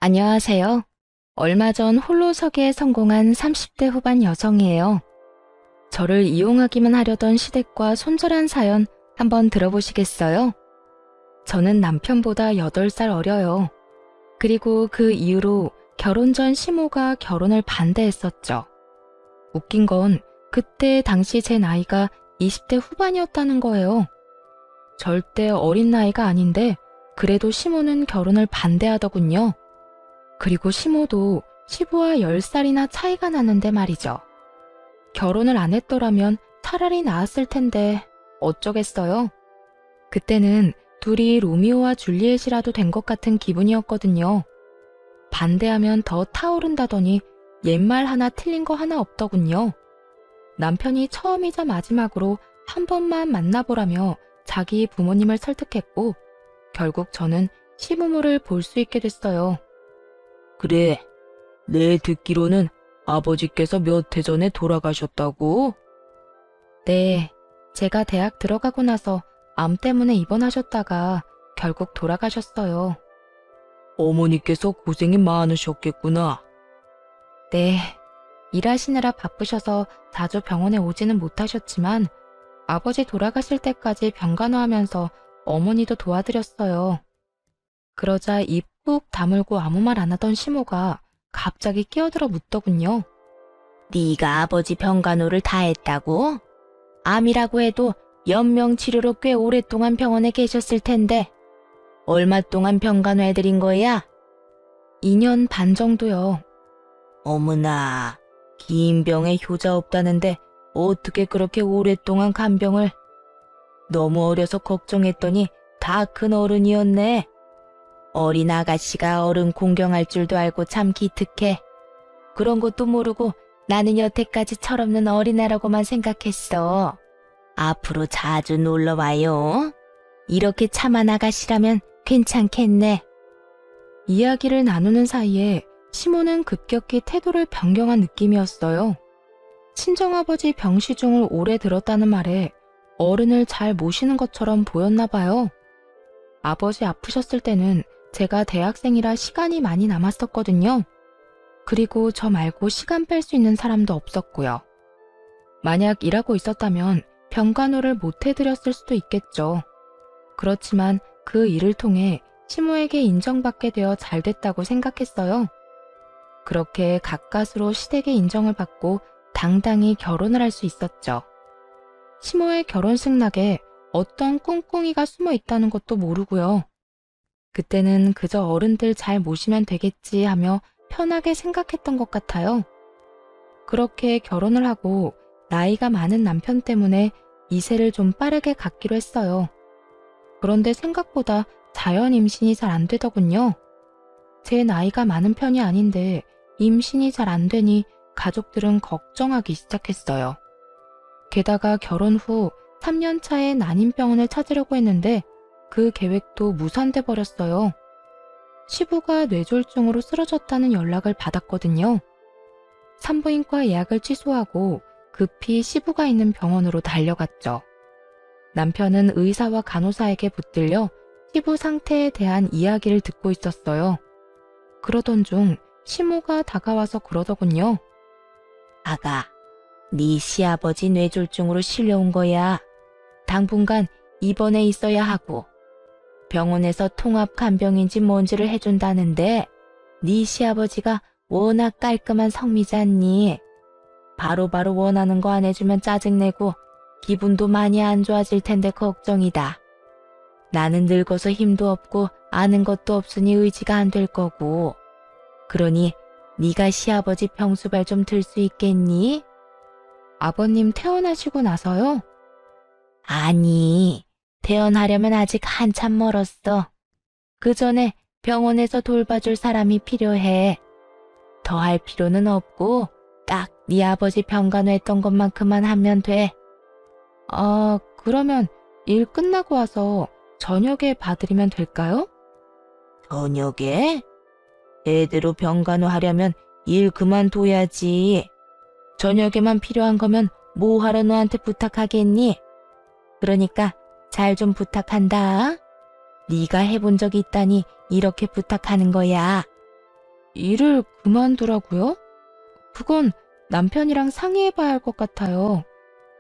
안녕하세요. 얼마 전 홀로서기에 성공한 30대 후반 여성이에요. 저를 이용하기만 하려던 시댁과 손절한 사연 한번 들어보시겠어요? 저는 남편보다 8살 어려요. 그리고 그 이후로 결혼 전 시모가 결혼을 반대했었죠. 웃긴 건 그때 당시 제 나이가 20대 후반이었다는 거예요. 절대 어린 나이가 아닌데 그래도 시모는 결혼을 반대하더군요. 그리고 시모도 시부와 10살이나 차이가 나는데 말이죠. 결혼을 안 했더라면 차라리 나았을 텐데 어쩌겠어요. 그때는 둘이 로미오와 줄리엣이라도 된 것 같은 기분이었거든요. 반대하면 더 타오른다더니 옛말 하나 틀린 거 하나 없더군요. 남편이 처음이자 마지막으로 한 번만 만나보라며 자기 부모님을 설득했고 결국 저는 시부모를 볼 수 있게 됐어요. 그래, 내 듣기로는 아버지께서 몇 해 전에 돌아가셨다고? 네, 제가 대학 들어가고 나서 암 때문에 입원하셨다가 결국 돌아가셨어요. 어머니께서 고생이 많으셨겠구나. 네, 일하시느라 바쁘셔서 자주 병원에 오지는 못하셨지만 아버지 돌아가실 때까지 병간호하면서 어머니도 도와드렸어요. 그러자 입 꾹 다물고 아무 말 안 하던 시모가 갑자기 끼어들어 묻더군요. 네가 아버지 병간호를 다 했다고? 암이라고 해도 연명치료로 꽤 오랫동안 병원에 계셨을 텐데 얼마 동안 병간호 해드린 거야? 2년 반 정도요. 어머나, 긴 병에 효자 없다는데 어떻게 그렇게 오랫동안 간병을? 너무 어려서 걱정했더니 다 큰 어른이었네. 어린 아가씨가 어른 공경할 줄도 알고 참 기특해. 그런 것도 모르고 나는 여태까지 철없는 어린애라고만 생각했어. 앞으로 자주 놀러와요. 이렇게 참한 아가씨라면 괜찮겠네. 이야기를 나누는 사이에 시모는 급격히 태도를 변경한 느낌이었어요. 친정아버지 병시중을 오래 들었다는 말에 어른을 잘 모시는 것처럼 보였나 봐요. 아버지 아프셨을 때는 제가 대학생이라 시간이 많이 남았었거든요. 그리고 저 말고 시간 뺄 수 있는 사람도 없었고요. 만약 일하고 있었다면 병간호를 못 해드렸을 수도 있겠죠. 그렇지만 그 일을 통해 시모에게 인정받게 되어 잘 됐다고 생각했어요. 그렇게 가까스로 시댁의 인정을 받고 당당히 결혼을 할 수 있었죠. 시모의 결혼식 낙에 어떤 꿍꿍이가 숨어 있다는 것도 모르고요. 그때는 그저 어른들 잘 모시면 되겠지 하며 편하게 생각했던 것 같아요. 그렇게 결혼을 하고 나이가 많은 남편 때문에 이세를 좀 빠르게 갖기로 했어요. 그런데 생각보다 자연 임신이 잘 안 되더군요. 제 나이가 많은 편이 아닌데 임신이 잘 안 되니 가족들은 걱정하기 시작했어요. 게다가 결혼 후 3년 차에 난임병원을 찾으려고 했는데 그 계획도 무산돼 버렸어요. 시부가 뇌졸중으로 쓰러졌다는 연락을 받았거든요. 산부인과 예약을 취소하고 급히 시부가 있는 병원으로 달려갔죠. 남편은 의사와 간호사에게 붙들려 시부 상태에 대한 이야기를 듣고 있었어요. 그러던 중 시모가 다가와서 그러더군요. 아가, 네 시아버지 뇌졸중으로 실려온 거야. 당분간 입원해 있어야 하고 병원에서 통합 간병인지 뭔지를 해준다는데 네 시아버지가 워낙 깔끔한 성미잖니. 바로바로 원하는 거 안 해주면 짜증내고 기분도 많이 안 좋아질 텐데 걱정이다. 나는 늙어서 힘도 없고 아는 것도 없으니 의지가 안 될 거고. 그러니 네가 시아버지 병수발 좀 들 수 있겠니? 아버님 태어나시고 나서요? 아니, 태어나려면 아직 한참 멀었어. 그 전에 병원에서 돌봐줄 사람이 필요해. 더 할 필요는 없고 딱 네 아버지 병간호했던 것만큼만 하면 돼. 그러면 일 끝나고 와서 저녁에 봐드리면 될까요? 저녁에? 제대로 병간호하려면 일 그만둬야지. 저녁에만 필요한 거면 뭐하러 너한테 부탁하겠니? 그러니까 잘 좀 부탁한다. 네가 해본 적이 있다니 이렇게 부탁하는 거야. 일을 그만두라고요? 그건 남편이랑 상의해봐야 할 것 같아요.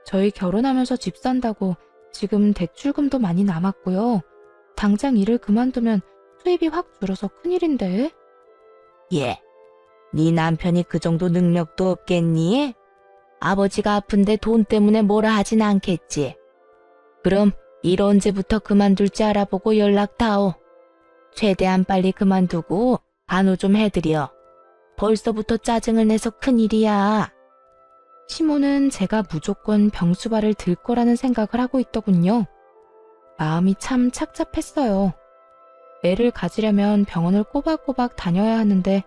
저희 결혼하면서 집 산다고 지금 대출금도 많이 남았고요. 당장 일을 그만두면 수입이 확 줄어서 큰일인데. 예, 네 남편이 그 정도 능력도 없겠니? 아버지가 아픈데 돈 때문에 뭐라 하진 않겠지. 그럼 일 언제부터 그만둘지 알아보고 연락 다오. 최대한 빨리 그만두고 간호 좀 해드려. 벌써부터 짜증을 내서 큰일이야. 시모는 제가 무조건 병수발을 들 거라는 생각을 하고 있더군요. 마음이 참 착잡했어요. 애를 가지려면 병원을 꼬박꼬박 다녀야 하는데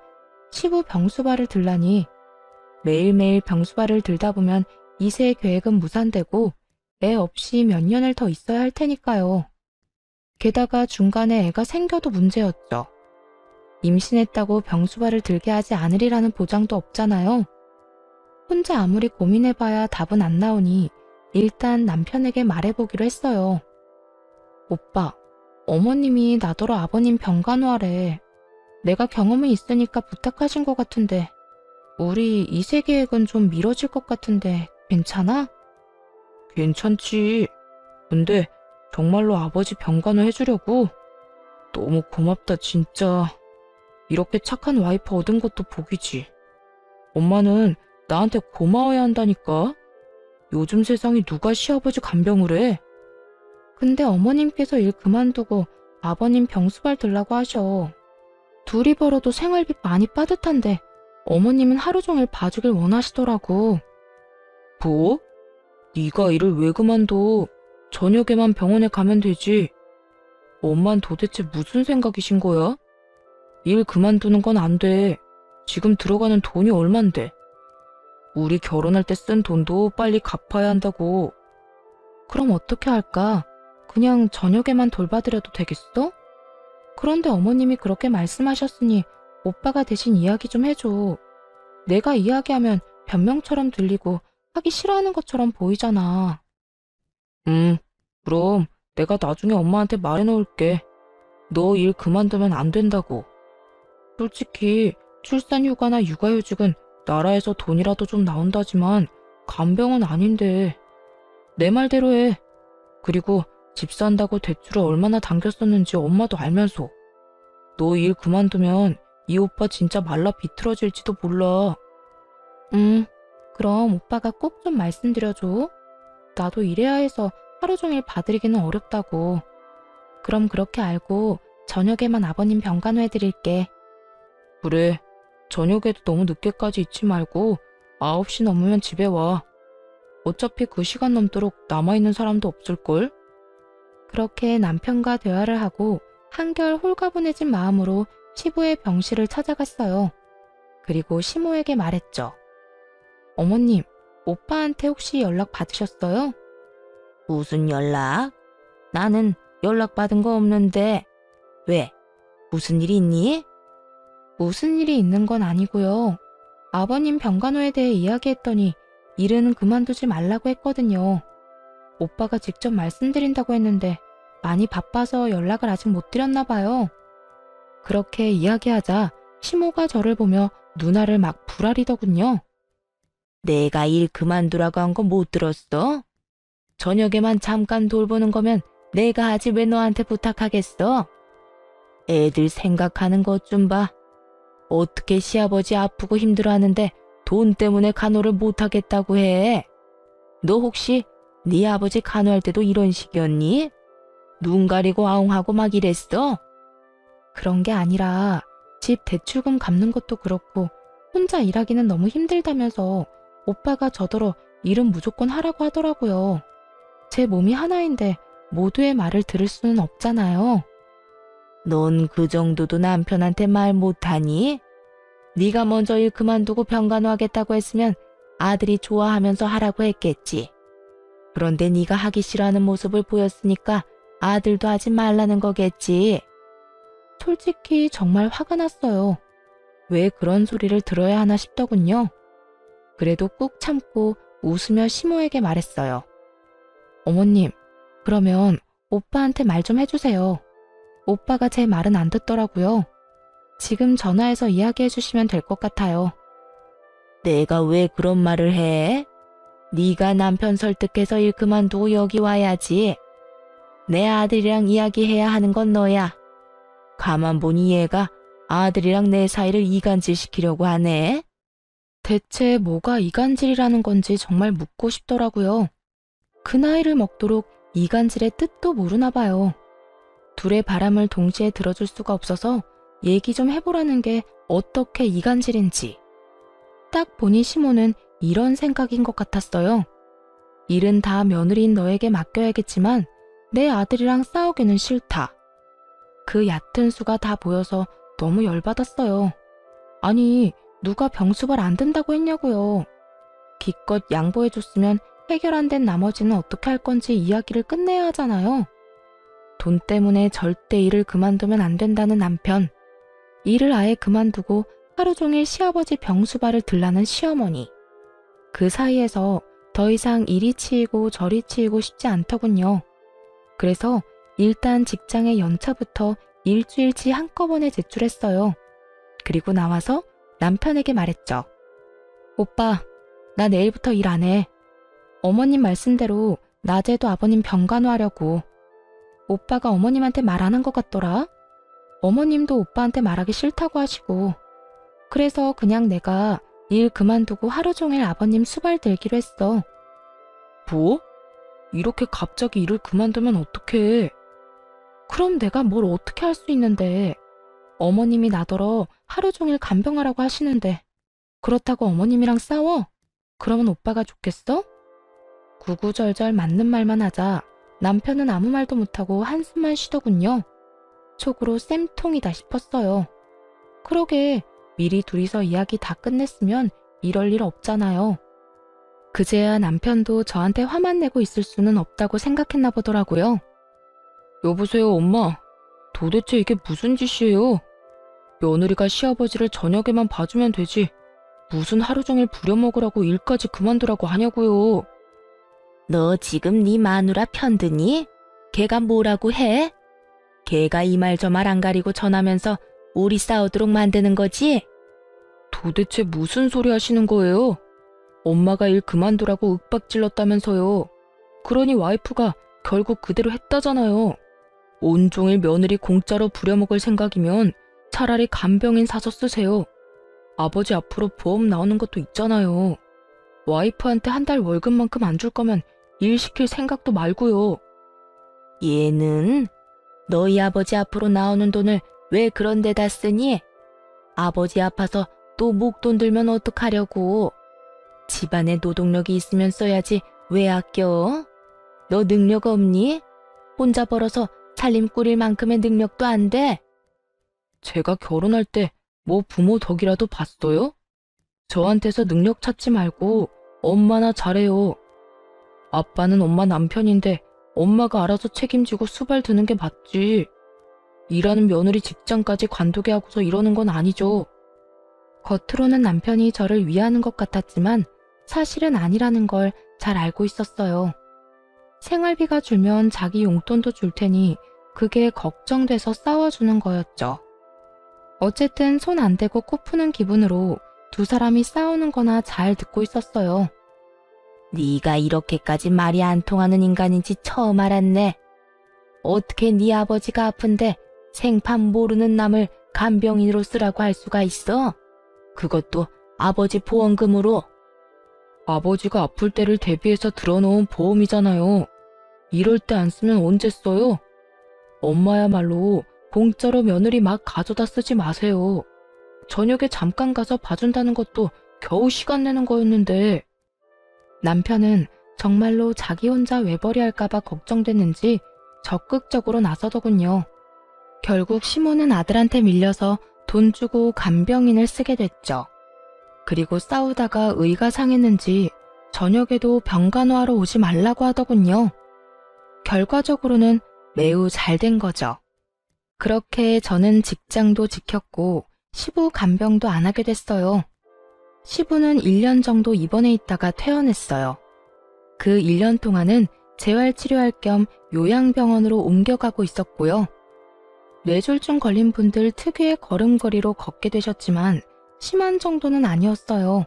시부 병수발을 들라니. 매일매일 병수발을 들다 보면 2세 계획은 무산되고 애 없이 몇 년을 더 있어야 할 테니까요. 게다가 중간에 애가 생겨도 문제였죠. 임신했다고 병수발을 들게 하지 않으리라는 보장도 없잖아요. 혼자 아무리 고민해봐야 답은 안 나오니 일단 남편에게 말해보기로 했어요. 오빠, 어머님이 나더러 아버님 병간호하래. 내가 경험이 있으니까 부탁하신 것 같은데 우리 2세 계획은 좀 미뤄질 것 같은데 괜찮아? 괜찮지. 근데 정말로 아버지 병간호 해주려고? 너무 고맙다 진짜. 이렇게 착한 와이프 얻은 것도 복이지. 엄마는 나한테 고마워야 한다니까. 요즘 세상에 누가 시아버지 간병을 해? 근데 어머님께서 일 그만두고 아버님 병수발 들라고 하셔. 둘이 벌어도 생활비 많이 빠듯한데 어머님은 하루 종일 봐주길 원하시더라고. 뭐? 네가 일을 왜 그만둬? 저녁에만 병원에 가면 되지. 엄만 도대체 무슨 생각이신 거야? 일 그만두는 건 안 돼. 지금 들어가는 돈이 얼만데. 우리 결혼할 때 쓴 돈도 빨리 갚아야 한다고. 그럼 어떻게 할까? 그냥 저녁에만 돌봐드려도 되겠어? 그런데 어머님이 그렇게 말씀하셨으니 오빠가 대신 이야기 좀 해줘. 내가 이야기하면 변명처럼 들리고 하기 싫어하는 것처럼 보이잖아. 그럼 내가 나중에 엄마한테 말해놓을게. 너 일 그만두면 안 된다고. 솔직히 출산휴가나 육아휴직은 나라에서 돈이라도 좀 나온다지만 간병은 아닌데. 내 말대로 해. 그리고 집 산다고 대출을 얼마나 당겼었는지 엄마도 알면서. 너 일 그만두면 이 오빠 진짜 말라 비틀어질지도 몰라. 그럼 오빠가 꼭 좀 말씀드려줘. 나도 일해야 해서 하루 종일 봐드리기는 어렵다고. 그럼 그렇게 알고 저녁에만 아버님 병간호 해드릴게. 그래. 저녁에도 너무 늦게까지 있지 말고 9시 넘으면 집에 와. 어차피 그 시간 넘도록 남아있는 사람도 없을걸? 그렇게 남편과 대화를 하고 한결 홀가분해진 마음으로 시부의 병실을 찾아갔어요. 그리고 시모에게 말했죠. 어머님, 오빠한테 혹시 연락 받으셨어요? 무슨 연락? 나는 연락받은 거 없는데. 왜? 무슨 일 있니? 무슨 일이 있는 건 아니고요. 아버님 병간호에 대해 이야기했더니 일은 그만두지 말라고 했거든요. 오빠가 직접 말씀드린다고 했는데 많이 바빠서 연락을 아직 못 드렸나 봐요. 그렇게 이야기하자 시모가 저를 보며 눈알을 막 부라리더군요. 내가 일 그만두라고 한 거 못 들었어? 저녁에만 잠깐 돌보는 거면 내가 하지 왜 너한테 부탁하겠어? 애들 생각하는 것 좀 봐. 어떻게 시아버지 아프고 힘들어하는데 돈 때문에 간호를 못하겠다고 해? 너 혹시 네 아버지 간호할 때도 이런 식이었니? 눈 가리고 아웅하고 막 이랬어? 그런 게 아니라 집 대출금 갚는 것도 그렇고 혼자 일하기는 너무 힘들다면서 오빠가 저더러 일은 무조건 하라고 하더라고요. 제 몸이 하나인데 모두의 말을 들을 수는 없잖아요. 넌 그 정도도 남편한테 말 못하니? 네가 먼저 일 그만두고 병간호하겠다고 했으면 아들이 좋아하면서 하라고 했겠지. 그런데 네가 하기 싫어하는 모습을 보였으니까 아들도 하지 말라는 거겠지. 솔직히 정말 화가 났어요. 왜 그런 소리를 들어야 하나 싶더군요. 그래도 꾹 참고 웃으며 시모에게 말했어요. 어머님, 그러면 오빠한테 말 좀 해주세요. 오빠가 제 말은 안 듣더라고요. 지금 전화해서 이야기해 주시면 될 것 같아요. 내가 왜 그런 말을 해? 네가 남편 설득해서 일 그만두고 여기 와야지. 내 아들이랑 이야기해야 하는 건 너야. 가만 보니 얘가 아들이랑 내 사이를 이간질시키려고 하네. 대체 뭐가 이간질이라는 건지 정말 묻고 싶더라고요. 그 나이를 먹도록 이간질의 뜻도 모르나 봐요. 둘의 바람을 동시에 들어줄 수가 없어서 얘기 좀 해보라는 게 어떻게 이간질인지. 딱 보니 시모는 이런 생각인 것 같았어요. 일은 다 며느리인 너에게 맡겨야겠지만 내 아들이랑 싸우기는 싫다. 그 얕은 수가 다 보여서 너무 열받았어요. 아니, 누가 병수발 안 든다고 했냐고요. 기껏 양보해줬으면 해결 안 된 나머지는 어떻게 할 건지 이야기를 끝내야 하잖아요. 돈 때문에 절대 일을 그만두면 안 된다는 남편. 일을 아예 그만두고 하루 종일 시아버지 병수발을 들라는 시어머니. 그 사이에서 더 이상 이리 치이고 저리 치이고 싶지 않더군요. 그래서 일단 직장의 연차부터 일주일치 한꺼번에 제출했어요. 그리고 나와서 남편에게 말했죠. 오빠, 나 내일부터 일 안 해. 어머님 말씀대로 낮에도 아버님 병간호하려고. 오빠가 어머님한테 말 안 한 것 같더라. 어머님도 오빠한테 말하기 싫다고 하시고. 그래서 그냥 내가 일 그만두고 하루 종일 아버님 수발 들기로 했어. 뭐? 이렇게 갑자기 일을 그만두면 어떡해? 그럼 내가 뭘 어떻게 할 수 있는데. 어머님이 나더러 하루 종일 간병하라고 하시는데 그렇다고 어머님이랑 싸워? 그러면 오빠가 좋겠어? 구구절절 맞는 말만 하자 남편은 아무 말도 못하고 한숨만 쉬더군요. 속으로 쌤통이다 싶었어요. 그러게 미리 둘이서 이야기 다 끝냈으면 이럴 일 없잖아요. 그제야 남편도 저한테 화만 내고 있을 수는 없다고 생각했나 보더라고요. 여보세요, 엄마. 도대체 이게 무슨 짓이에요? 며느리가 시아버지를 저녁에만 봐주면 되지. 무슨 하루 종일 부려먹으라고 일까지 그만두라고 하냐고요. 너 지금 네 마누라 편드니? 걔가 뭐라고 해? 걔가 이 말 저 말 안 가리고 전하면서 우리 싸우도록 만드는 거지? 도대체 무슨 소리 하시는 거예요? 엄마가 일 그만두라고 윽박질렀다면서요. 그러니 와이프가 결국 그대로 했다잖아요. 온종일 며느리 공짜로 부려먹을 생각이면 차라리 간병인 사서 쓰세요. 아버지 앞으로 보험 나오는 것도 있잖아요. 와이프한테 한 달 월급만큼 안 줄 거면 일 시킬 생각도 말고요. 얘는 너희 아버지 앞으로 나오는 돈을 왜 그런 데다 쓰니? 아버지 아파서 또 목돈 들면 어떡하려고. 집안에 노동력이 있으면 써야지 왜 아껴? 너 능력 없니? 혼자 벌어서 살림 꾸릴 만큼의 능력도 안 돼? 제가 결혼할 때 뭐 부모 덕이라도 봤어요? 저한테서 능력 찾지 말고 엄마나 잘해요. 아빠는 엄마 남편인데 엄마가 알아서 책임지고 수발 드는 게 맞지. 일하는 며느리 직장까지 관두게 하고서 이러는 건 아니죠. 겉으로는 남편이 저를 위하는 것 같았지만 사실은 아니라는 걸 잘 알고 있었어요. 생활비가 줄면 자기 용돈도 줄 테니 그게 걱정돼서 싸워주는 거였죠. 어쨌든 손 안 대고 코 푸는 기분으로 두 사람이 싸우는 거나 잘 듣고 있었어요. 네가 이렇게까지 말이 안 통하는 인간인지 처음 알았네. 어떻게 네 아버지가 아픈데 생판 모르는 남을 간병인으로 쓰라고 할 수가 있어? 그것도 아버지 보험금으로. 아버지가 아플 때를 대비해서 들어놓은 보험이잖아요. 이럴 때 안 쓰면 언제 써요? 엄마야말로 공짜로 며느리 막 가져다 쓰지 마세요. 저녁에 잠깐 가서 봐준다는 것도 겨우 시간 내는 거였는데. 남편은 정말로 자기 혼자 외벌이 할까봐 걱정됐는지 적극적으로 나서더군요. 결국 시모는 아들한테 밀려서 돈 주고 간병인을 쓰게 됐죠. 그리고 싸우다가 의가 상했는지 저녁에도 병간호하러 오지 말라고 하더군요. 결과적으로는 매우 잘 된 거죠. 그렇게 저는 직장도 지켰고 시부 간병도 안 하게 됐어요. 시부는 1년 정도 입원해 있다가 퇴원했어요. 그 1년 동안은 재활치료할 겸 요양병원으로 옮겨가고 있었고요. 뇌졸중 걸린 분들 특유의 걸음걸이로 걷게 되셨지만 심한 정도는 아니었어요.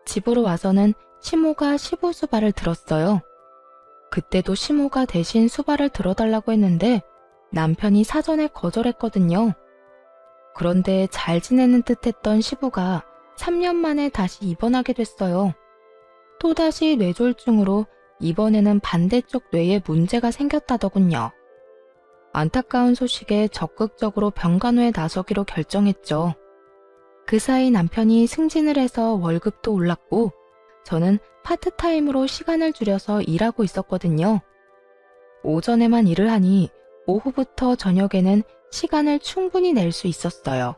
집으로 와서는 시모가 시부 수발을 들었어요. 그때도 시모가 대신 수발을 들어달라고 했는데 남편이 사전에 거절했거든요. 그런데 잘 지내는 듯 했던 시부가 3년 만에 다시 입원하게 됐어요. 또다시 뇌졸중으로 이번에는 반대쪽 뇌에 문제가 생겼다더군요. 안타까운 소식에 적극적으로 병간호에 나서기로 결정했죠. 그 사이 남편이 승진을 해서 월급도 올랐고 저는 파트타임으로 시간을 줄여서 일하고 있었거든요. 오전에만 일을 하니 오후부터 저녁에는 시간을 충분히 낼 수 있었어요.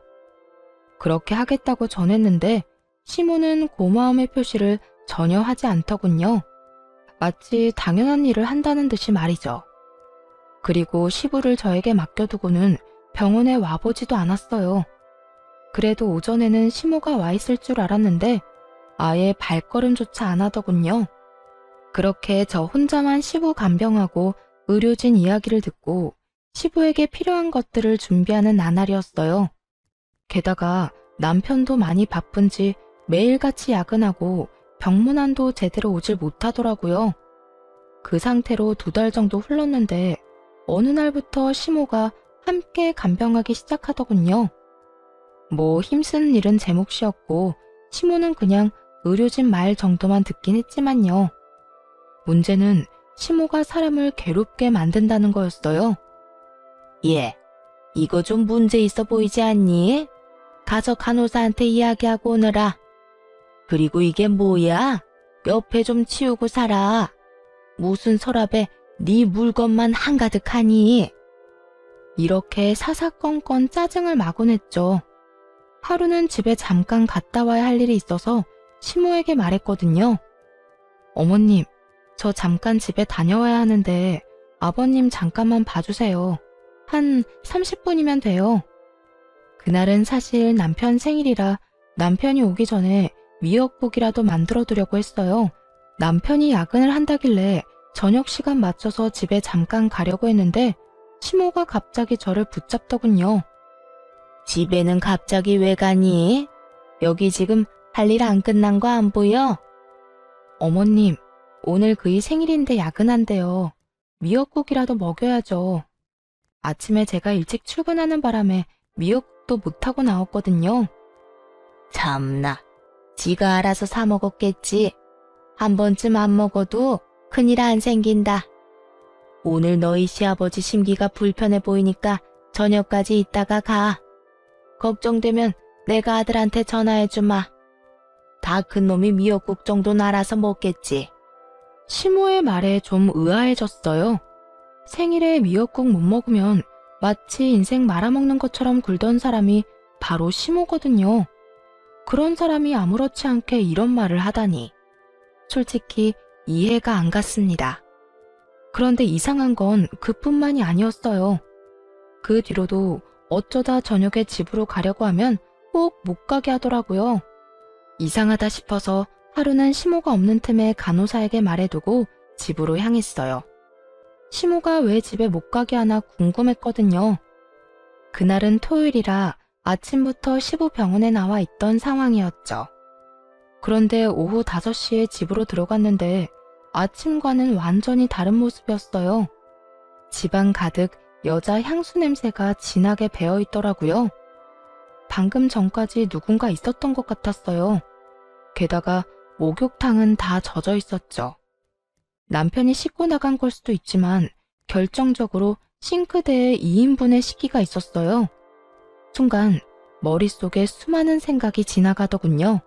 그렇게 하겠다고 전했는데 시모는 고마움의 표시를 전혀 하지 않더군요. 마치 당연한 일을 한다는 듯이 말이죠. 그리고 시부를 저에게 맡겨두고는 병원에 와보지도 않았어요. 그래도 오전에는 시모가 와 있을 줄 알았는데 아예 발걸음조차 안 하더군요. 그렇게 저 혼자만 시부 간병하고 의료진 이야기를 듣고 시부에게 필요한 것들을 준비하는 나날이었어요. 게다가 남편도 많이 바쁜지 매일같이 야근하고 병문안도 제대로 오질 못하더라고요. 그 상태로 2달 정도 흘렀는데 어느 날부터 시모가 함께 간병하기 시작하더군요. 뭐 힘쓰는 일은 제 몫이었고 시모는 그냥 의료진 말 정도만 듣긴 했지만요. 문제는 시모가 사람을 괴롭게 만든다는 거였어요. 예, 이거 좀 문제 있어 보이지 않니? 가서 간호사한테 이야기하고 오너라. 그리고 이게 뭐야? 옆에 좀 치우고 살아. 무슨 서랍에 네 물건만 한가득하니? 이렇게 사사건건 짜증을 마구 냈죠. 하루는 집에 잠깐 갔다 와야 할 일이 있어서 시모에게 말했거든요. 어머님, 저 잠깐 집에 다녀와야 하는데 아버님 잠깐만 봐주세요. 한 30분이면 돼요. 그날은 사실 남편 생일이라 남편이 오기 전에 미역국이라도 만들어 두려고 했어요. 남편이 야근을 한다길래 저녁 시간 맞춰서 집에 잠깐 가려고 했는데 시모가 갑자기 저를 붙잡더군요. 집에는 갑자기 왜 가니? 여기 지금 할 일 안 끝난 거 안 보여? 어머님, 오늘 그이 생일인데 야근한대요. 미역국이라도 먹여야죠. 아침에 제가 일찍 출근하는 바람에 미역국도 못하고 나왔거든요. 참나, 지가 알아서 사 먹었겠지. 한 번쯤 안 먹어도 큰일 안 생긴다. 오늘 너희 시아버지 심기가 불편해 보이니까 저녁까지 있다가 가. 걱정되면 내가 아들한테 전화해주마. 다 큰 놈이 미역국 정도는 알아서 먹겠지. 시모의 말에 좀 의아해졌어요. 생일에 미역국 못 먹으면 마치 인생 말아먹는 것처럼 굴던 사람이 바로 시모거든요. 그런 사람이 아무렇지 않게 이런 말을 하다니. 솔직히 이해가 안 갔습니다. 그런데 이상한 건 그뿐만이 아니었어요. 그 뒤로도 어쩌다 저녁에 집으로 가려고 하면 꼭 못 가게 하더라고요. 이상하다 싶어서 하루는 시모가 없는 틈에 간호사에게 말해두고 집으로 향했어요. 시모가 왜 집에 못 가게 하나 궁금했거든요. 그날은 토요일이라 아침부터 시부 병원에 나와 있던 상황이었죠. 그런데 오후 5시에 집으로 들어갔는데 아침과는 완전히 다른 모습이었어요. 집안 가득 여자 향수 냄새가 진하게 배어 있더라고요. 방금 전까지 누군가 있었던 것 같았어요. 게다가 목욕탕은 다 젖어 있었죠. 남편이 씻고 나간 걸 수도 있지만 결정적으로 싱크대에 2인분의 식기가 있었어요. 순간 머릿속에 수많은 생각이 지나가더군요.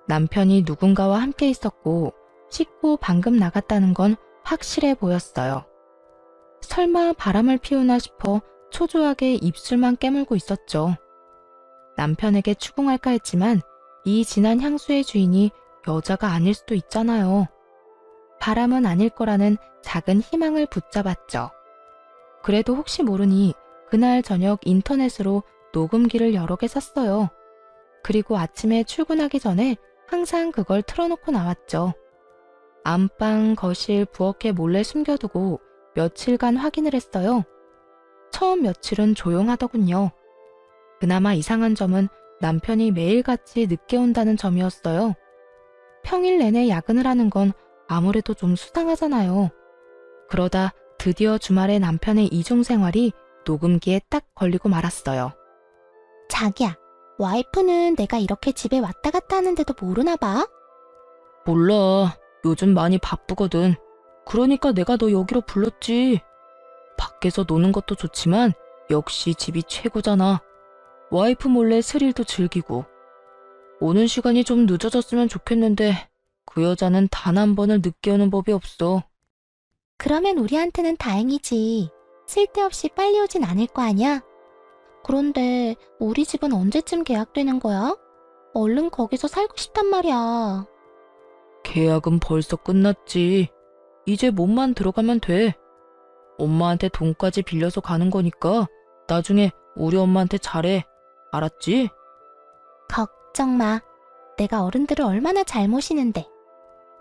남편이 누군가와 함께 있었고 씻고 방금 나갔다는 건 확실해 보였어요. 설마 바람을 피우나 싶어 초조하게 입술만 깨물고 있었죠. 남편에게 추궁할까 했지만 이 진한 향수의 주인이 여자가 아닐 수도 있잖아요. 바람은 아닐 거라는 작은 희망을 붙잡았죠. 그래도 혹시 모르니 그날 저녁 인터넷으로 녹음기를 여러 개 샀어요. 그리고 아침에 출근하기 전에 항상 그걸 틀어놓고 나왔죠. 안방, 거실, 부엌에 몰래 숨겨두고 며칠간 확인을 했어요. 처음 며칠은 조용하더군요. 그나마 이상한 점은 남편이 매일같이 늦게 온다는 점이었어요. 평일 내내 야근을 하는 건 아무래도 좀 수상하잖아요. 그러다 드디어 주말에 남편의 이중 생활이 녹음기에 딱 걸리고 말았어요. 자기야, 와이프는 내가 이렇게 집에 왔다 갔다 하는데도 모르나 봐? 몰라. 요즘 많이 바쁘거든. 그러니까 내가 너 여기로 불렀지. 밖에서 노는 것도 좋지만 역시 집이 최고잖아. 와이프 몰래 스릴도 즐기고. 오는 시간이 좀 늦어졌으면 좋겠는데 그 여자는 단 한 번을 늦게 오는 법이 없어. 그러면 우리한테는 다행이지. 쓸데없이 빨리 오진 않을 거 아니야? 그런데 우리 집은 언제쯤 계약되는 거야? 얼른 거기서 살고 싶단 말이야. 계약은 벌써 끝났지. 이제 몸만 들어가면 돼. 엄마한테 돈까지 빌려서 가는 거니까 나중에 우리 엄마한테 잘해. 알았지? 걱정 마. 내가 어른들을 얼마나 잘 모시는데.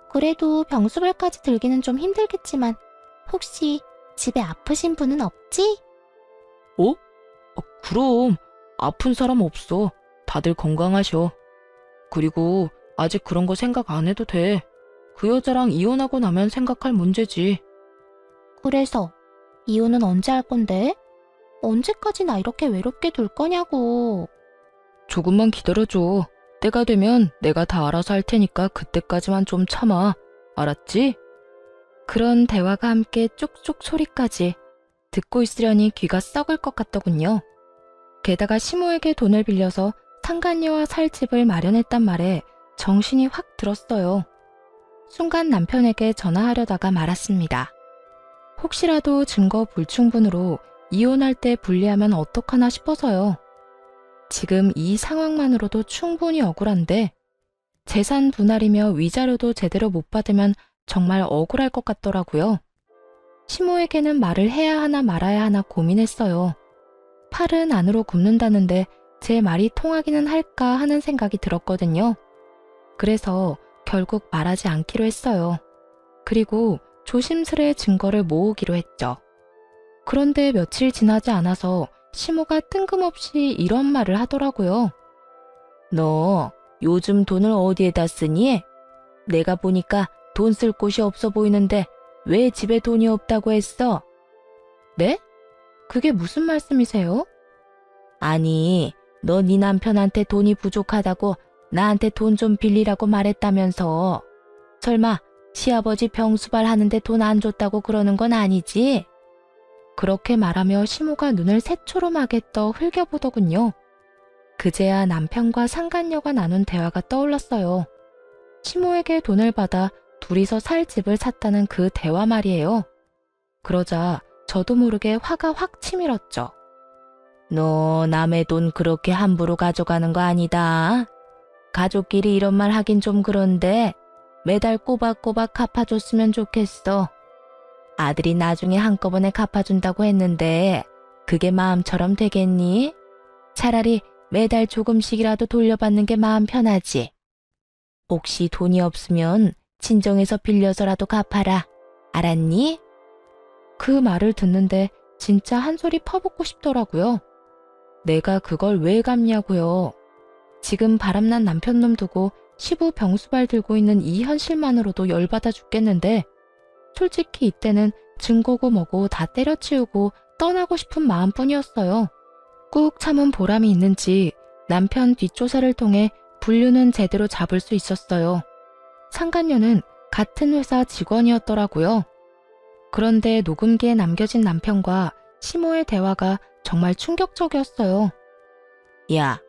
그래도 병수발까지 들기는 좀 힘들겠지만 혹시 집에 아프신 분은 없지? 어? 그럼 아픈 사람 없어. 다들 건강하셔. 그리고 아직 그런 거 생각 안 해도 돼. 그 여자랑 이혼하고 나면 생각할 문제지. 그래서 이혼은 언제 할 건데? 언제까지 나 이렇게 외롭게 둘 거냐고. 조금만 기다려줘. 때가 되면 내가 다 알아서 할 테니까 그때까지만 좀 참아. 알았지? 그런 대화가 함께 쪽쪽 소리까지 듣고 있으려니 귀가 썩을 것 같더군요. 게다가 시모에게 돈을 빌려서 상간녀와 살 집을 마련했단 말에 정신이 확 들었어요. 순간 남편에게 전화하려다가 말았습니다. 혹시라도 증거 불충분으로 이혼할 때 불리하면 어떡하나 싶어서요. 지금 이 상황만으로도 충분히 억울한데 재산 분할이며 위자료도 제대로 못 받으면 정말 억울할 것 같더라고요. 시모에게는 말을 해야 하나 말아야 하나 고민했어요. 팔은 안으로 굽는다는데 제 말이 통하기는 할까 하는 생각이 들었거든요. 그래서 결국 말하지 않기로 했어요. 그리고 조심스레 증거를 모으기로 했죠. 그런데 며칠 지나지 않아서 시모가 뜬금없이 이런 말을 하더라고요. 너 요즘 돈을 어디에다 쓰니? 내가 보니까 돈 쓸 곳이 없어 보이는데 왜 집에 돈이 없다고 했어? 네? 그게 무슨 말씀이세요? 아니, 너 네 남편한테 돈이 부족하다고 나한테 돈 좀 빌리라고 말했다면서. 설마 시아버지 병수발 하는데 돈 안 줬다고 그러는 건 아니지? 그렇게 말하며 시모가 눈을 새초롬하게 떠 흘겨보더군요. 그제야 남편과 상간녀가 나눈 대화가 떠올랐어요. 시모에게 돈을 받아 둘이서 살 집을 샀다는 그 대화 말이에요. 그러자 저도 모르게 화가 확 치밀었죠. 너 남의 돈 그렇게 함부로 가져가는 거 아니다. 가족끼리 이런 말 하긴 좀 그런데 매달 꼬박꼬박 갚아줬으면 좋겠어. 아들이 나중에 한꺼번에 갚아준다고 했는데 그게 마음처럼 되겠니? 차라리 매달 조금씩이라도 돌려받는 게 마음 편하지. 혹시 돈이 없으면 친정에서 빌려서라도 갚아라. 알았니? 그 말을 듣는데 진짜 한 소리 퍼붓고 싶더라고요. 내가 그걸 왜 갚냐고요. 지금 바람난 남편놈 두고 시부 병수발 들고 있는 이 현실만으로도 열받아 죽겠는데 솔직히 이때는 증거고 뭐고 다 때려치우고 떠나고 싶은 마음뿐이었어요. 꾹 참은 보람이 있는지 남편 뒷조사를 통해 분류는 제대로 잡을 수 있었어요. 상간녀는 같은 회사 직원이었더라고요. 그런데 녹음기에 남겨진 남편과 시모의 대화가 정말 충격적이었어요. 야,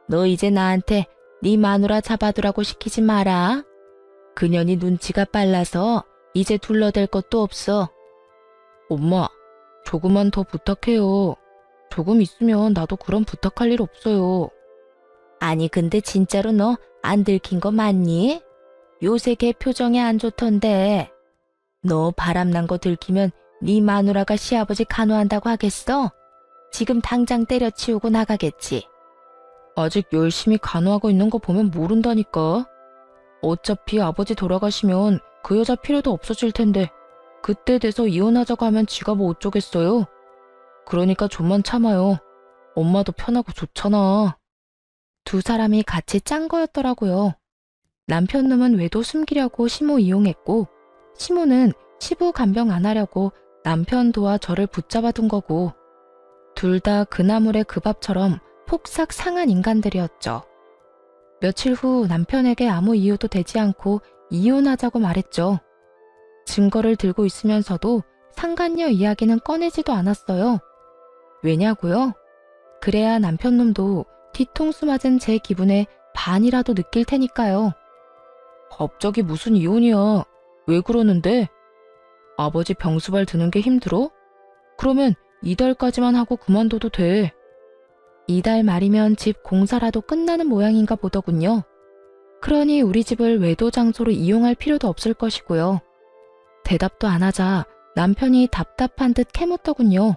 너 이제 나한테 네 마누라 잡아두라고 시키지 마라. 그년이 눈치가 빨라서 이제 둘러댈 것도 없어. 엄마, 조금만 더 부탁해요. 조금 있으면 나도 그런 부탁할 일 없어요. 아니 근데 진짜로 너 안 들킨 거 맞니? 요새 걔 표정이 안 좋던데. 너 바람난 거 들키면 네 마누라가 시아버지 간호한다고 하겠어? 지금 당장 때려치우고 나가겠지. 아직 열심히 간호하고 있는 거 보면 모른다니까. 어차피 아버지 돌아가시면 그 여자 필요도 없어질 텐데 그때 돼서 이혼하자고 하면 지가 뭐 어쩌겠어요? 그러니까 좀만 참아요. 엄마도 편하고 좋잖아. 두 사람이 같이 짠 거였더라고요. 남편 놈은 외도 숨기려고 시모 이용했고, 시모는 시부 간병 안 하려고 남편 도와 저를 붙잡아 둔 거고, 둘 다 그 나물의 그 밥처럼 폭삭 상한 인간들이었죠. 며칠 후 남편에게 아무 이유도 되지 않고 이혼하자고 말했죠. 증거를 들고 있으면서도 상간녀 이야기는 꺼내지도 않았어요. 왜냐고요? 그래야 남편 놈도 뒤통수 맞은 제 기분에 반이라도 느낄 테니까요. 갑자기 무슨 이혼이야? 왜 그러는데? 아버지 병수발 드는 게 힘들어? 그러면 이달까지만 하고 그만둬도 돼. 이달 말이면 집 공사라도 끝나는 모양인가 보더군요. 그러니 우리 집을 외도 장소로 이용할 필요도 없을 것이고요. 대답도 안 하자 남편이 답답한 듯 캐묻더군요.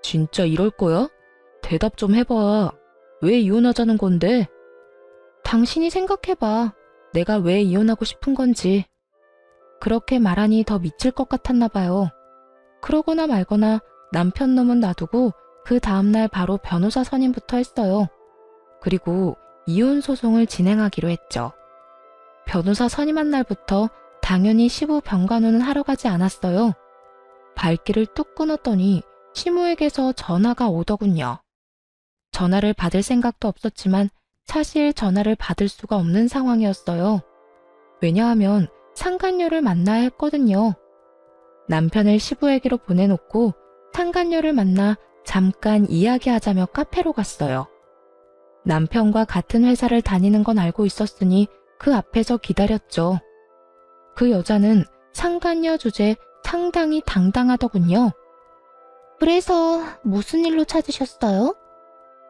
진짜 이럴 거야? 대답 좀 해봐. 왜 이혼하자는 건데? 당신이 생각해봐. 내가 왜 이혼하고 싶은 건지. 그렇게 말하니 더 미칠 것 같았나 봐요. 그러거나 말거나 남편 놈은 놔두고 그 다음날 바로 변호사 선임부터 했어요. 그리고 이혼 소송을 진행하기로 했죠. 변호사 선임한 날부터 당연히 시부 병간호는 하러 가지 않았어요. 발길을 뚝 끊었더니 시모에게서 전화가 오더군요. 전화를 받을 생각도 없었지만 사실 전화를 받을 수가 없는 상황이었어요. 왜냐하면 상간녀를 만나야 했거든요. 남편을 시부에게로 보내놓고 상간녀를 만나 잠깐 이야기하자며 카페로 갔어요. 남편과 같은 회사를 다니는 건 알고 있었으니 그 앞에서 기다렸죠. 그 여자는 상간녀 주제에 상당히 당당하더군요. 그래서 무슨 일로 찾으셨어요?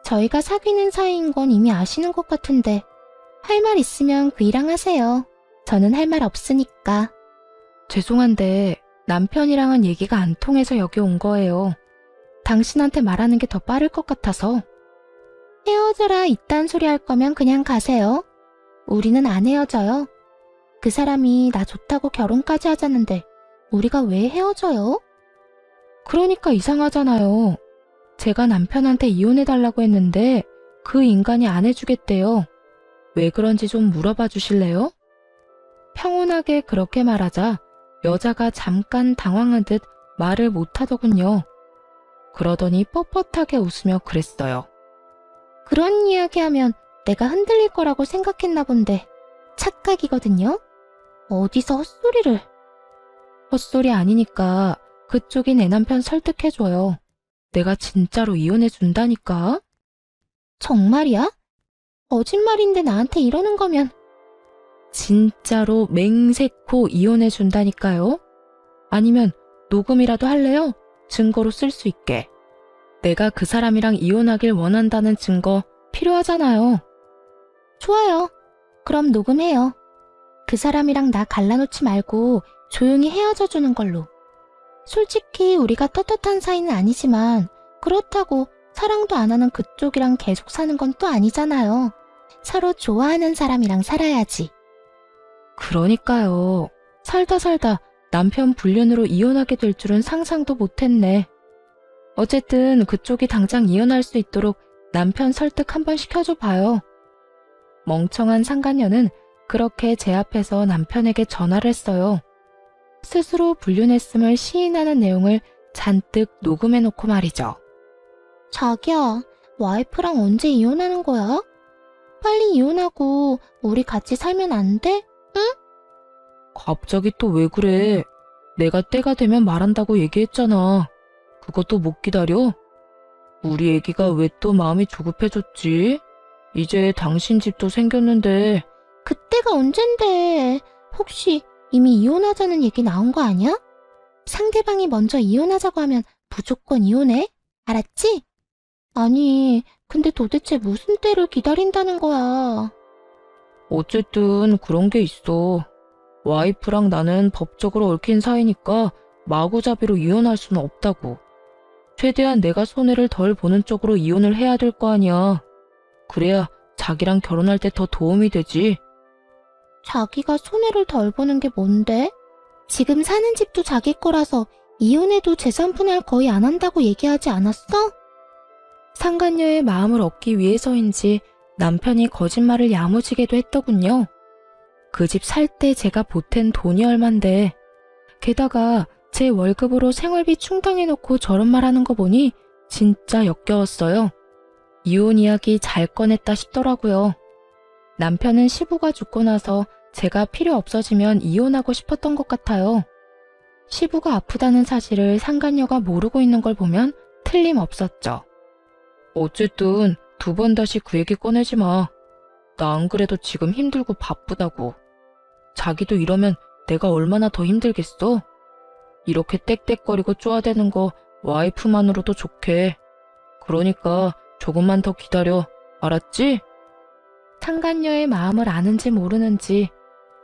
저희가 사귀는 사이인 건 이미 아시는 것 같은데 할 말 있으면 그이랑 하세요. 저는 할 말 없으니까. 죄송한데 남편이랑은 얘기가 안 통해서 여기 온 거예요. 당신한테 말하는 게 더 빠를 것 같아서. 헤어져라 이딴 소리 할 거면 그냥 가세요. 우리는 안 헤어져요. 그 사람이 나 좋다고 결혼까지 하자는데 우리가 왜 헤어져요? 그러니까 이상하잖아요. 제가 남편한테 이혼해달라고 했는데 그 인간이 안 해주겠대요. 왜 그런지 좀 물어봐 주실래요? 평온하게 그렇게 말하자 여자가 잠깐 당황한 듯 말을 못하더군요. 그러더니 뻣뻣하게 웃으며 그랬어요. 그런 이야기하면 내가 흔들릴 거라고 생각했나 본데 착각이거든요. 어디서 헛소리를. 헛소리 아니니까 그쪽이 내 남편 설득해줘요. 내가 진짜로 이혼해준다니까. 정말이야? 거짓말인데 나한테 이러는 거면. 진짜로 맹세코 이혼해준다니까요. 아니면 녹음이라도 할래요? 증거로 쓸 수 있게. 내가 그 사람이랑 이혼하길 원한다는 증거 필요하잖아요. 좋아요. 그럼 녹음해요. 그 사람이랑 나 갈라놓지 말고 조용히 헤어져 주는 걸로. 솔직히 우리가 떳떳한 사이는 아니지만 그렇다고 사랑도 안 하는 그쪽이랑 계속 사는 건 또 아니잖아요. 서로 좋아하는 사람이랑 살아야지. 그러니까요. 살다 남편 불륜으로 이혼하게 될 줄은 상상도 못했네. 어쨌든 그쪽이 당장 이혼할 수 있도록 남편 설득 한번 시켜줘 봐요. 멍청한 상간녀는 그렇게 제 앞에서 남편에게 전화를 했어요. 스스로 불륜했음을 시인하는 내용을 잔뜩 녹음해놓고 말이죠. 자기야, 와이프랑 언제 이혼하는 거야? 빨리 이혼하고 우리 같이 살면 안 돼? 응? 갑자기 또 왜 그래? 내가 때가 되면 말한다고 얘기했잖아. 그것도 못 기다려? 우리 애기가 왜 또 마음이 조급해졌지? 이제 당신 집도 생겼는데. 그때가 언젠데. 혹시 이미 이혼하자는 얘기 나온 거 아니야? 상대방이 먼저 이혼하자고 하면 무조건 이혼해. 알았지? 아니, 근데 도대체 무슨 때를 기다린다는 거야? 어쨌든 그런 게 있어. 와이프랑 나는 법적으로 얽힌 사이니까 마구잡이로 이혼할 수는 없다고. 최대한 내가 손해를 덜 보는 쪽으로 이혼을 해야 될 거 아니야. 그래야 자기랑 결혼할 때 더 도움이 되지. 자기가 손해를 덜 보는 게 뭔데? 지금 사는 집도 자기 거라서 이혼해도 재산분할 거의 안 한다고 얘기하지 않았어? 상간녀의 마음을 얻기 위해서인지 남편이 거짓말을 야무지게도 했더군요. 그 집 살 때 제가 보탠 돈이 얼만데, 게다가 제 월급으로 생활비 충당해놓고 저런 말 하는 거 보니 진짜 역겨웠어요. 이혼 이야기 잘 꺼냈다 싶더라고요. 남편은 시부가 죽고 나서 제가 필요 없어지면 이혼하고 싶었던 것 같아요. 시부가 아프다는 사실을 상간녀가 모르고 있는 걸 보면 틀림없었죠. 어쨌든 2번 다시 그 얘기 꺼내지 마. 나 안 그래도 지금 힘들고 바쁘다고. 자기도 이러면 내가 얼마나 더 힘들겠어? 이렇게 떽떽거리고 쪼아대는 거 와이프만으로도 좋게. 그러니까 조금만 더 기다려. 알았지? 상간녀의 마음을 아는지 모르는지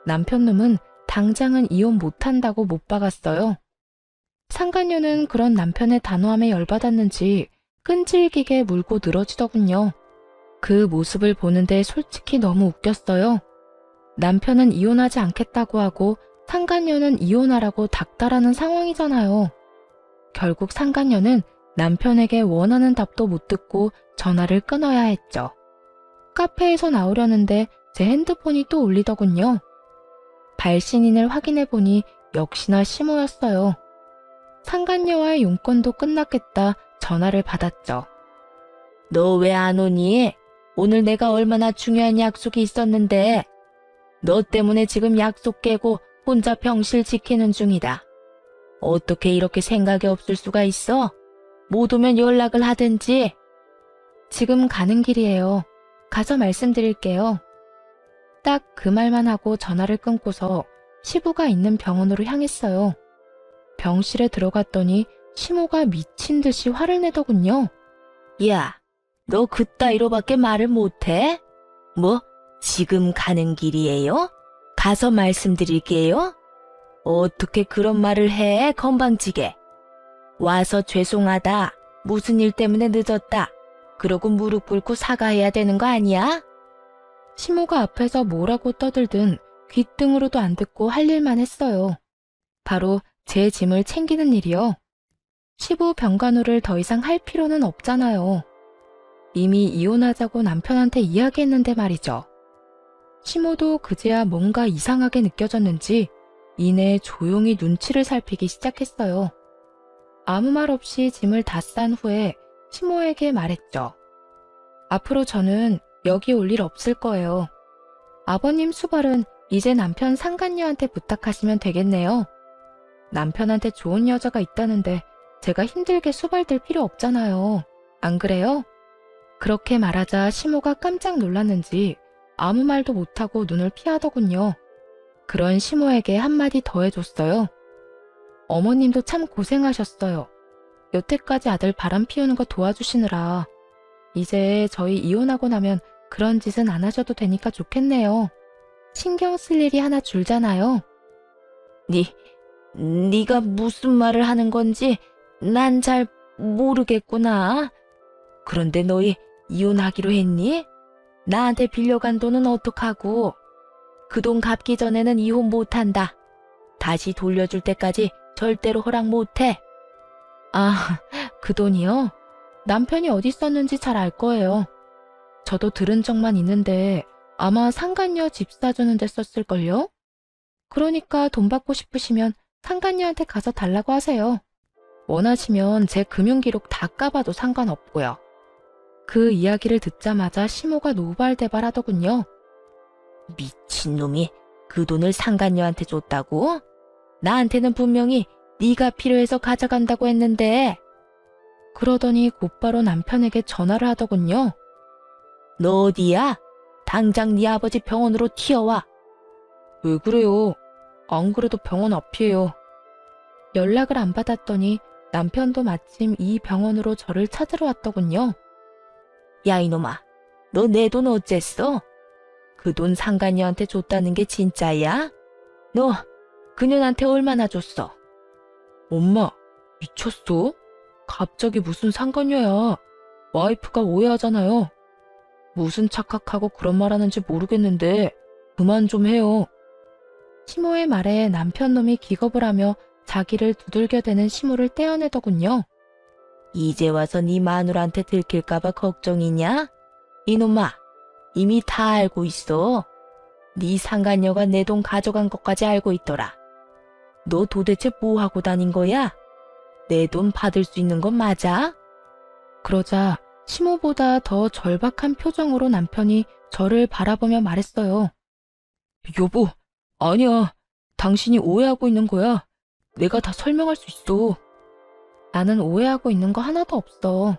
남편놈은 당장은 이혼 못한다고 못 박았어요. 상간녀는 그런 남편의 단호함에 열받았는지 끈질기게 물고 늘어지더군요. 그 모습을 보는데 솔직히 너무 웃겼어요. 남편은 이혼하지 않겠다고 하고 상간녀는 이혼하라고 닥달하는 상황이잖아요. 결국 상간녀는 남편에게 원하는 답도 못 듣고 전화를 끊어야 했죠. 카페에서 나오려는데 제 핸드폰이 또 울리더군요. 발신인을 확인해보니 역시나 시모였어요. 상간녀와의 용건도 끝났겠다 전화를 받았죠. 너 왜 안 오니? 오늘 내가 얼마나 중요한 약속이 있었는데. 너 때문에 지금 약속 깨고 혼자 병실 지키는 중이다. 어떻게 이렇게 생각이 없을 수가 있어? 못 오면 연락을 하든지. 지금 가는 길이에요. 가서 말씀드릴게요. 딱 그 말만 하고 전화를 끊고서 시부가 있는 병원으로 향했어요. 병실에 들어갔더니 시모가 미친 듯이 화를 내더군요. 야, 너 그따위로밖에 말을 못해? 뭐, 지금 가는 길이에요? 가서 말씀드릴게요? 어떻게 그런 말을 해, 건방지게. 와서 죄송하다. 무슨 일 때문에 늦었다. 그러고 무릎 꿇고 사과해야 되는 거 아니야? 시모가 앞에서 뭐라고 떠들든 귓등으로도 안 듣고 할 일만 했어요. 바로 제 짐을 챙기는 일이요. 시부 병간호를 더 이상 할 필요는 없잖아요. 이미 이혼하자고 남편한테 이야기했는데 말이죠. 시모도 그제야 뭔가 이상하게 느껴졌는지 이내 조용히 눈치를 살피기 시작했어요. 아무 말 없이 짐을 다 싼 후에 시모에게 말했죠. 앞으로 저는 여기 올 일 없을 거예요. 아버님 수발은 이제 남편 상간녀한테 부탁하시면 되겠네요. 남편한테 좋은 여자가 있다는데 제가 힘들게 수발될 필요 없잖아요. 안 그래요? 그렇게 말하자 시모가 깜짝 놀랐는지 아무 말도 못하고 눈을 피하더군요. 그런 시모에게 한마디 더 해줬어요. 어머님도 참 고생하셨어요. 여태까지 아들 바람 피우는 거 도와주시느라. 이제 저희 이혼하고 나면 그런 짓은 안 하셔도 되니까 좋겠네요. 신경 쓸 일이 하나 줄잖아요. 네가 무슨 말을 하는 건지 난 잘 모르겠구나. 그런데 너희 이혼하기로 했니? 나한테 빌려간 돈은 어떡하고? 그 돈 갚기 전에는 이혼 못한다. 다시 돌려줄 때까지 절대로 허락 못해. 아, 그 돈이요? 남편이 어디 썼는지 잘 알 거예요. 저도 들은 적만 있는데 아마 상간녀 집 사주는 데 썼을걸요? 그러니까 돈 받고 싶으시면 상간녀한테 가서 달라고 하세요. 원하시면 제 금융기록 다 까봐도 상관없고요. 그 이야기를 듣자마자 시모가 노발대발하더군요. 미친놈이 그 돈을 상간녀한테 줬다고? 나한테는 분명히 네가 필요해서 가져간다고 했는데. 그러더니 곧바로 남편에게 전화를 하더군요. 너 어디야? 당장 네 아버지 병원으로 튀어와. 왜 그래요? 안 그래도 병원 앞이에요. 연락을 안 받았더니 남편도 마침 이 병원으로 저를 찾으러 왔더군요. 야 이놈아, 너 내 돈 어쨌어? 그 돈 상간녀한테 줬다는 게 진짜야? 너 그년한테 얼마나 줬어? 엄마, 미쳤어? 갑자기 무슨 상관녀야. 와이프가 오해하잖아요. 무슨 착각하고 그런 말 하는지 모르겠는데 그만 좀 해요. 시모의 말에 남편 놈이 기겁을 하며 자기를 두들겨대는 시모를 떼어내더군요. 이제 와서 네 마누라한테 들킬까봐 걱정이냐? 이놈아, 이미 다 알고 있어. 네 상간녀가 내 돈 가져간 것까지 알고 있더라. 너 도대체 뭐 하고 다닌 거야? 내 돈 받을 수 있는 건 맞아? 그러자 시모보다 더 절박한 표정으로 남편이 저를 바라보며 말했어요. 여보, 아니야. 당신이 오해하고 있는 거야. 내가 다 설명할 수 있어. 나는 오해하고 있는 거 하나도 없어.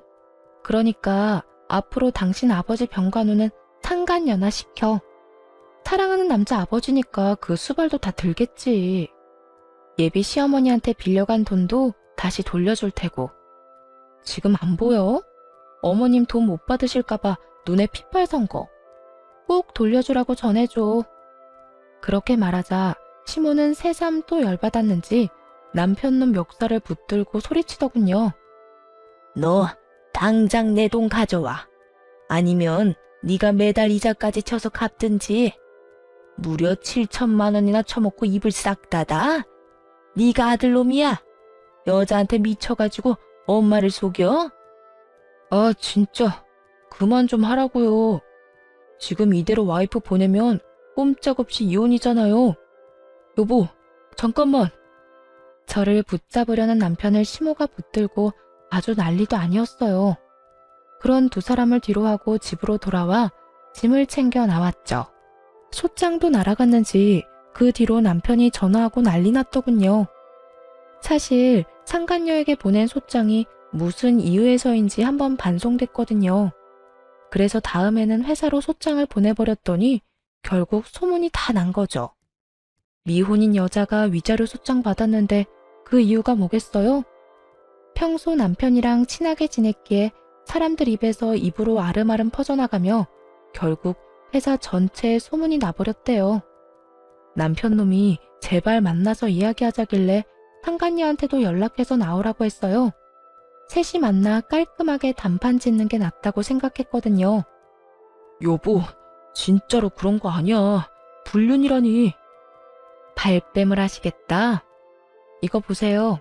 그러니까 앞으로 당신 아버지 병간호는 상간녀나 시켜. 사랑하는 남자 아버지니까 그 수발도 다 들겠지. 예비 시어머니한테 빌려간 돈도 다시 돌려줄 테고. 지금 안 보여? 어머님 돈 못 받으실까봐 눈에 핏발 선 거. 꼭 돌려주라고 전해줘. 그렇게 말하자 시모는 새삼 또 열받았는지 남편 놈 멱살을 붙들고 소리치더군요. 너 당장 내 돈 가져와. 아니면 네가 매달 이자까지 쳐서 갚든지. 무려 7천만 원이나 처먹고 입을 싹 닫아? 네가 아들놈이야? 여자한테 미쳐가지고 엄마를 속여? 아, 진짜 그만 좀 하라고요. 지금 이대로 와이프 보내면 꼼짝없이 이혼이잖아요. 여보, 잠깐만. 저를 붙잡으려는 남편을 시모가 붙들고 아주 난리도 아니었어요. 그런 두 사람을 뒤로하고 집으로 돌아와 짐을 챙겨 나왔죠. 소장도 날아갔는지 그 뒤로 남편이 전화하고 난리 났더군요. 사실 상간녀에게 보낸 소장이 무슨 이유에서인지 한번 반송됐거든요. 그래서 다음에는 회사로 소장을 보내버렸더니 결국 소문이 다 난 거죠. 미혼인 여자가 위자료 소장 받았는데 그 이유가 뭐겠어요? 평소 남편이랑 친하게 지냈기에 사람들 입에서 입으로 아름아름 퍼져나가며 결국 회사 전체에 소문이 나버렸대요. 남편 놈이 제발 만나서 이야기하자길래 상간녀한테도 연락해서 나오라고 했어요. 셋이 만나 깔끔하게 단판 짓는 게 낫다고 생각했거든요. 여보, 진짜로 그런 거 아니야. 불륜이라니. 발뺌을 하시겠다. 이거 보세요.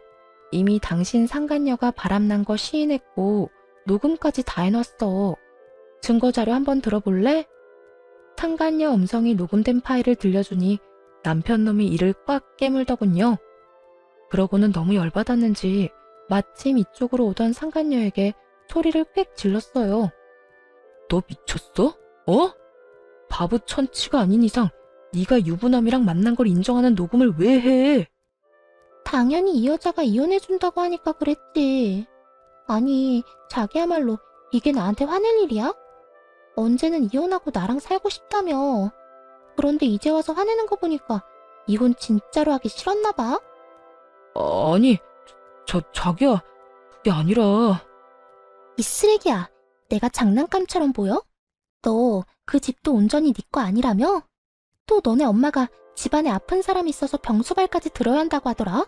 이미 당신 상간녀가 바람난 거 시인했고 녹음까지 다 해놨어. 증거자료 한번 들어볼래? 상간녀 음성이 녹음된 파일을 들려주니 남편 놈이 이를 꽉 깨물더군요. 그러고는 너무 열받았는지 마침 이쪽으로 오던 상간녀에게 소리를 꽥 질렀어요. 너 미쳤어? 어? 바보 천치가 아닌 이상 네가 유부남이랑 만난 걸 인정하는 녹음을 왜 해? 당연히 이 여자가 이혼해준다고 하니까 그랬지. 아니, 자기야말로 이게 나한테 화낼 일이야? 언제는 이혼하고 나랑 살고 싶다며. 그런데 이제 와서 화내는 거 보니까 이혼 진짜로 하기 싫었나 봐? 아니, 자기야, 그게 아니라. 이 쓰레기야, 내가 장난감처럼 보여? 너 그 집도 온전히 네 거 아니라며? 또 너네 엄마가 집안에 아픈 사람이 있어서 병수발까지 들어야 한다고 하더라?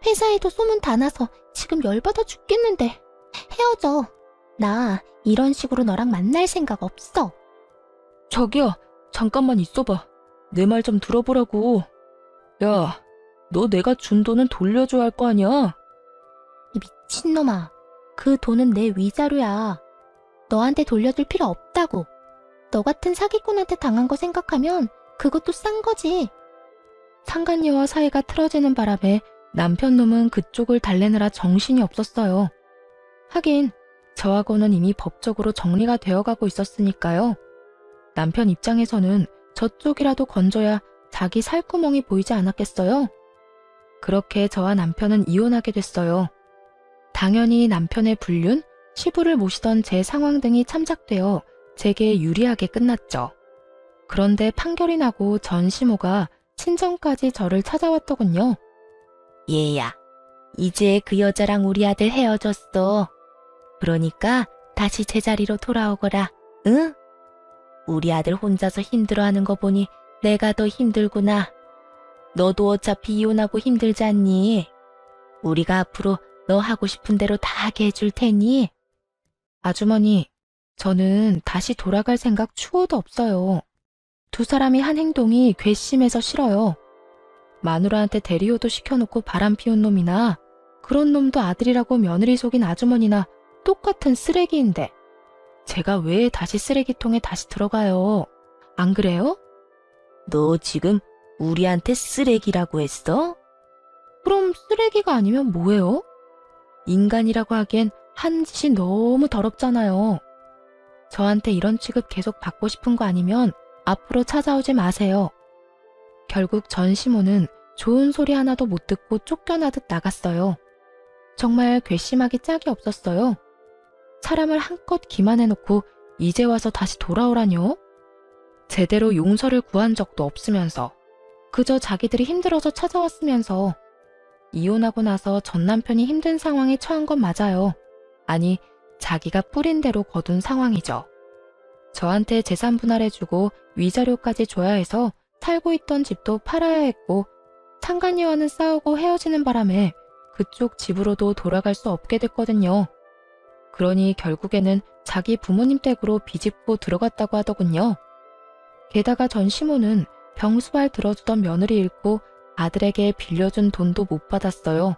회사에도 소문 다 나서 지금 열받아 죽겠는데. 헤어져. 나 이런 식으로 너랑 만날 생각 없어. 자기야, 잠깐만 있어봐. 내 말 좀 들어보라고. 야, 너 내가 준 돈은 돌려줘야 할 거 아니야? 이 미친놈아. 그 돈은 내 위자료야. 너한테 돌려줄 필요 없다고. 너 같은 사기꾼한테 당한 거 생각하면 그것도 싼 거지. 상간녀와 사이가 틀어지는 바람에 남편 놈은 그쪽을 달래느라 정신이 없었어요. 하긴 저하고는 이미 법적으로 정리가 되어가고 있었으니까요. 남편 입장에서는 저쪽이라도 건져야 자기 살구멍이 보이지 않았겠어요? 그렇게 저와 남편은 이혼하게 됐어요. 당연히 남편의 불륜, 시부를 모시던 제 상황 등이 참작되어 제게 유리하게 끝났죠. 그런데 판결이 나고 전 시모가 친정까지 저를 찾아왔더군요. 얘야, 이제 그 여자랑 우리 아들 헤어졌어. 그러니까 다시 제자리로 돌아오거라, 응? 우리 아들 혼자서 힘들어하는 거 보니 내가 더 힘들구나. 너도 어차피 이혼하고 힘들지 않니? 우리가 앞으로 너 하고 싶은 대로 다 하게 해줄 테니. 아주머니, 저는 다시 돌아갈 생각 추호도 없어요. 두 사람이 한 행동이 괘씸해서 싫어요. 마누라한테 대리호도 시켜놓고 바람 피운 놈이나 그런 놈도 아들이라고 며느리 속인 아주머니나 똑같은 쓰레기인데 제가 왜 다시 쓰레기통에 다시 들어가요? 안 그래요? 너 지금 우리한테 쓰레기라고 했어? 그럼 쓰레기가 아니면 뭐예요? 인간이라고 하기엔 한 짓이 너무 더럽잖아요. 저한테 이런 취급 계속 받고 싶은 거 아니면 앞으로 찾아오지 마세요. 결국 전 시모는 좋은 소리 하나도 못 듣고 쫓겨나듯 나갔어요. 정말 괘씸하기 짝이 없었어요. 사람을 한껏 기만해놓고 이제 와서 다시 돌아오라뇨? 제대로 용서를 구한 적도 없으면서 그저 자기들이 힘들어서 찾아왔으면서 이혼하고 나서 전 남편이 힘든 상황에 처한 건 맞아요. 아니, 자기가 뿌린 대로 거둔 상황이죠. 저한테 재산 분할해주고 위자료까지 줘야 해서 살고 있던 집도 팔아야 했고 상간녀와는 싸우고 헤어지는 바람에 그쪽 집으로도 돌아갈 수 없게 됐거든요. 그러니 결국에는 자기 부모님 댁으로 비집고 들어갔다고 하더군요. 게다가 전 시모는 병수발 들어주던 며느리 잃고 아들에게 빌려준 돈도 못 받았어요.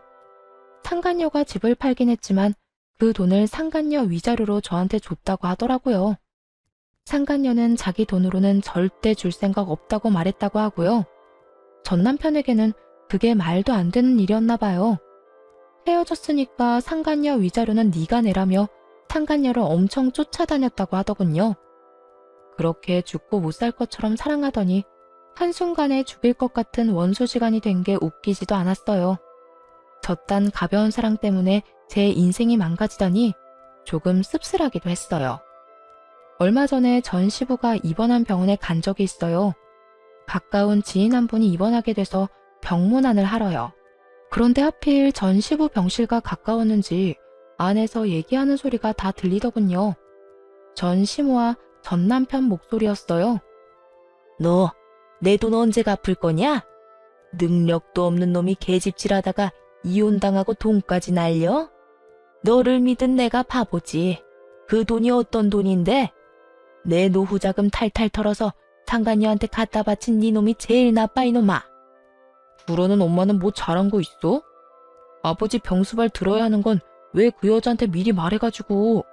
상간녀가 집을 팔긴 했지만 그 돈을 상간녀 위자료로 저한테 줬다고 하더라고요. 상간녀는 자기 돈으로는 절대 줄 생각 없다고 말했다고 하고요. 전 남편에게는 그게 말도 안 되는 일이었나 봐요. 헤어졌으니까 상간녀 위자료는 네가 내라며 상간녀를 엄청 쫓아다녔다고 하더군요. 그렇게 죽고 못 살 것처럼 사랑하더니 한순간에 죽일 것 같은 원수지간이 된 게 웃기지도 않았어요. 저딴 가벼운 사랑 때문에 제 인생이 망가지다니 조금 씁쓸하기도 했어요. 얼마 전에 전 시부가 입원한 병원에 간 적이 있어요. 가까운 지인 한 분이 입원하게 돼서 병문안을 하러요. 그런데 하필 전 시부 병실과 가까웠는지 안에서 얘기하는 소리가 다 들리더군요. 전 시모와 전 남편 목소리였어요. 너 내 돈 언제 갚을 거냐? 능력도 없는 놈이 개집질하다가 이혼당하고 돈까지 날려? 너를 믿은 내가 바보지. 그 돈이 어떤 돈인데? 내 노후자금 탈탈 털어서 상간녀한테 갖다 바친 네 놈이 제일 나빠 이놈아. 그러는 엄마는 뭐 잘한 거 있어? 아버지 병수발 들어야 하는 건 왜 그 여자한테 미리 말해가지고.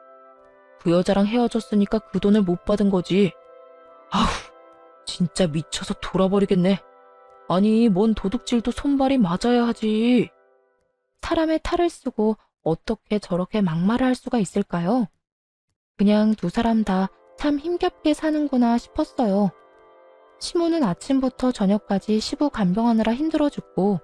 그 여자랑 헤어졌으니까 그 돈을 못 받은 거지. 아우, 진짜 미쳐서 돌아버리겠네. 아니, 뭔 도둑질도 손발이 맞아야 하지. 사람의 탈을 쓰고 어떻게 저렇게 막말을 할 수가 있을까요? 그냥 두 사람 다 참 힘겹게 사는구나 싶었어요. 시모는 아침부터 저녁까지 시부 간병하느라 힘들어 죽고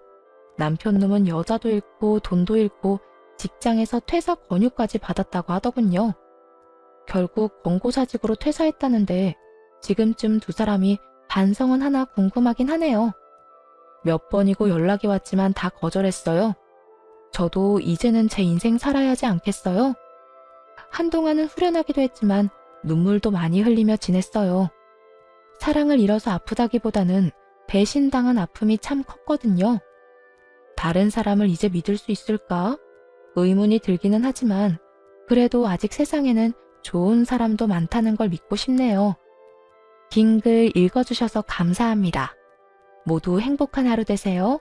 남편 놈은 여자도 잃고 돈도 잃고 직장에서 퇴사 권유까지 받았다고 하더군요. 결국 권고사직으로 퇴사했다는데 지금쯤 두 사람이 반성은 하나 궁금하긴 하네요. 몇 번이고 연락이 왔지만 다 거절했어요. 저도 이제는 제 인생 살아야 하지 않겠어요? 한동안은 후련하기도 했지만 눈물도 많이 흘리며 지냈어요. 사랑을 잃어서 아프다기보다는 배신당한 아픔이 참 컸거든요. 다른 사람을 이제 믿을 수 있을까? 의문이 들기는 하지만 그래도 아직 세상에는 좋은 사람도 많다는 걸 믿고 싶네요. 긴 글 읽어주셔서 감사합니다. 모두 행복한 하루 되세요.